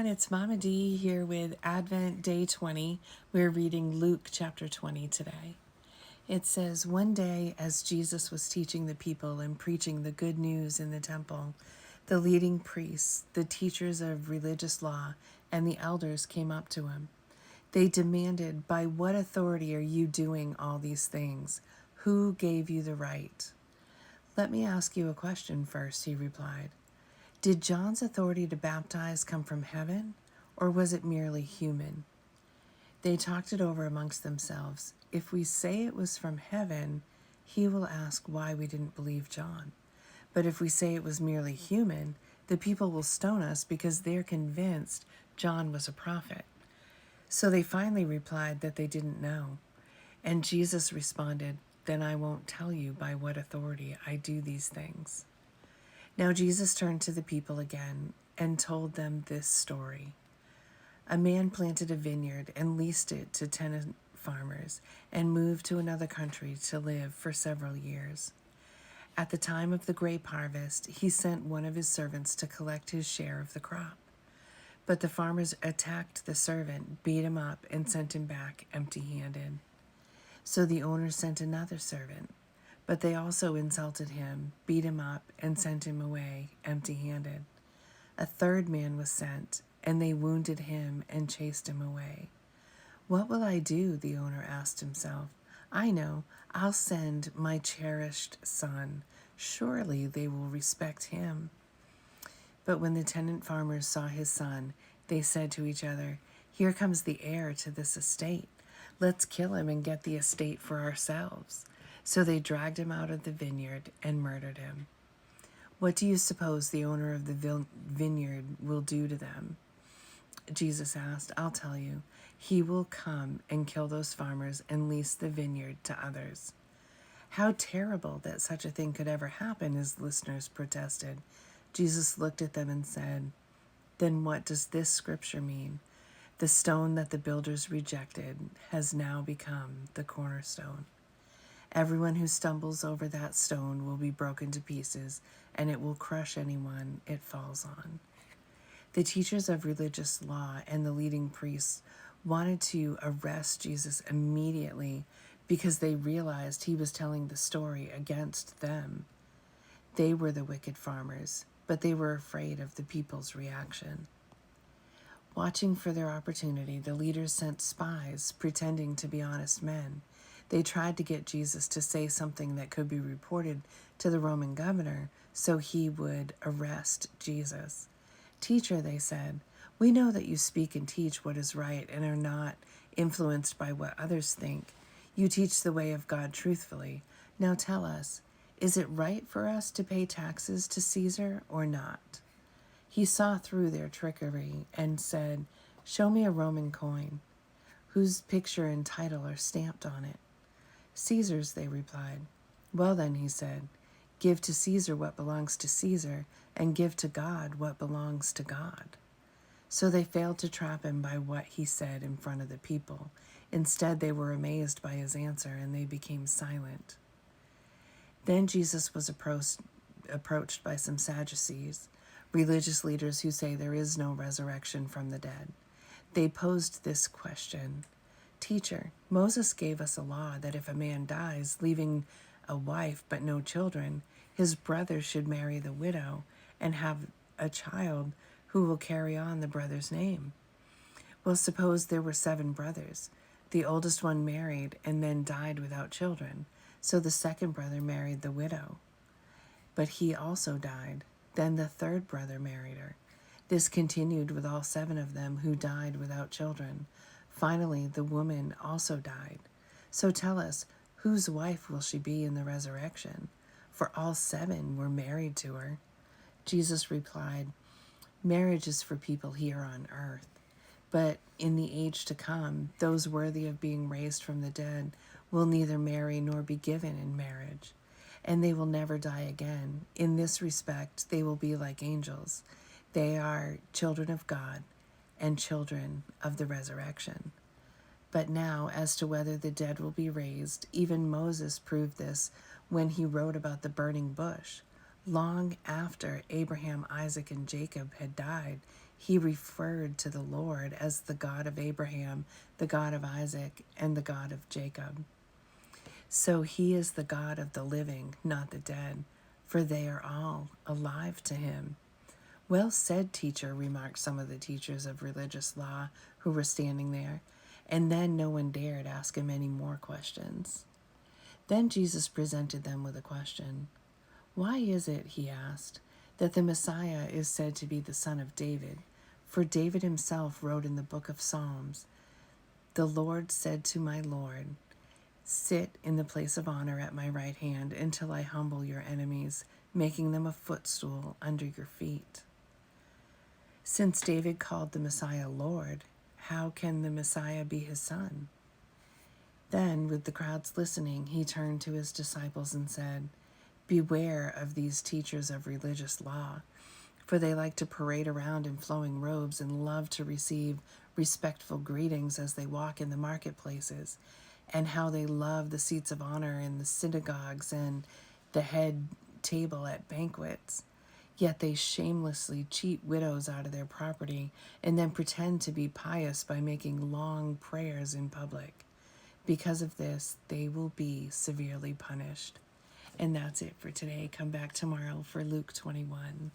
it's Mama D here with Advent Day 20. We're reading Luke chapter 20 today. It says, "One day as Jesus was teaching the people and preaching the good news in the temple, the leading priests, the teachers of religious law, and the elders came up to him. They demanded, 'By what authority are you doing all these things? Who gave you the right?' 'Let me ask you a question first,' he replied. 'Did John's authority to baptize come from heaven, or was it merely human?' They talked it over amongst themselves. 'If we say it was from heaven, he will ask why we didn't believe John. But if we say it was merely human, the people will stone us because they're convinced John was a prophet.' So they finally replied that they didn't know. And Jesus responded, 'Then I won't tell you by what authority I do these things.' Now Jesus turned to the people again and told them this story. A man planted a vineyard and leased it to tenant farmers and moved to another country to live for several years. At the time of the grape harvest, he sent one of his servants to collect his share of the crop. But the farmers attacked the servant, beat him up, and sent him back empty-handed. So the owner sent another servant. But they also insulted him, beat him up, and sent him away empty-handed. A third man was sent, and they wounded him and chased him away. 'What will I do?' the owner asked himself. 'I know, I'll send my cherished son. Surely they will respect him.' But when the tenant farmers saw his son, they said to each other, 'Here comes the heir to this estate. Let's kill him and get the estate for ourselves.' So they dragged him out of the vineyard and murdered him. What do you suppose the owner of the vineyard will do to them?" Jesus asked. "I'll tell you. He will come and kill those farmers and lease the vineyard to others." "How terrible that such a thing could ever happen," his listeners protested. Jesus looked at them and said, "Then what does this scripture mean? The stone that the builders rejected has now become the cornerstone. Everyone who stumbles over that stone will be broken to pieces, and it will crush anyone it falls on." The teachers of religious law and the leading priests wanted to arrest Jesus immediately because they realized he was telling the story against them. They were the wicked farmers, but they were afraid of the people's reaction. Watching for their opportunity, the leaders sent spies pretending to be honest men. They tried to get Jesus to say something that could be reported to the Roman governor so he would arrest Jesus. "Teacher," they said, "we know that you speak and teach what is right and are not influenced by what others think. You teach the way of God truthfully. Now tell us, is it right for us to pay taxes to Caesar or not?" He saw through their trickery and said, "Show me a Roman coin. Whose picture and title are stamped on it?" "Caesar's," they replied. "Well then," he said, "give to Caesar what belongs to Caesar, and give to God what belongs to God." So they failed to trap him by what he said in front of the people. Instead, they were amazed by his answer, and they became silent. Then Jesus was approached by some Sadducees, religious leaders who say there is no resurrection from the dead. They posed this question: "Teacher, Moses gave us a law that if a man dies, leaving a wife but no children, his brother should marry the widow and have a child who will carry on the brother's name. Well, suppose there were 7 brothers. The oldest one married and then died without children, so the second brother married the widow. But he also died. Then the third brother married her. This continued with all 7 of them who died without children. Finally, the woman also died. So tell us, whose wife will she be in the resurrection? For all 7 were married to her." Jesus replied, "Marriage is for people here on earth. But in the age to come, those worthy of being raised from the dead will neither marry nor be given in marriage, and they will never die again. In this respect, they will be like angels. They are children of God and children of the resurrection. But now, as to whether the dead will be raised, even Moses proved this when he wrote about the burning bush. Long after Abraham, Isaac, and Jacob had died, he referred to the Lord as the God of Abraham, the God of Isaac, and the God of Jacob. So he is the God of the living, not the dead, for they are all alive to him. Well said, teacher, remarked some of the teachers of religious law who were standing there, and then no one dared ask him any more questions. Then Jesus presented them with a question. Why is it, he asked, that the Messiah is said to be the son of David? For David himself wrote in the book of Psalms, "The Lord said to my Lord, sit in the place of honor at my right hand until I humble your enemies, making them a footstool under your feet." Since David called the Messiah Lord, how can the Messiah be his son? Then, with the crowds listening, he turned to his disciples and said, "Beware of these teachers of religious law, for they like to parade around in flowing robes and love to receive respectful greetings as they walk in the marketplaces, and how they love the seats of honor in the synagogues and the head table at banquets. Yet they shamelessly cheat widows out of their property and then pretend to be pious by making long prayers in public. Because of this, they will be severely punished." And that's it for today. Come back tomorrow for Luke 21.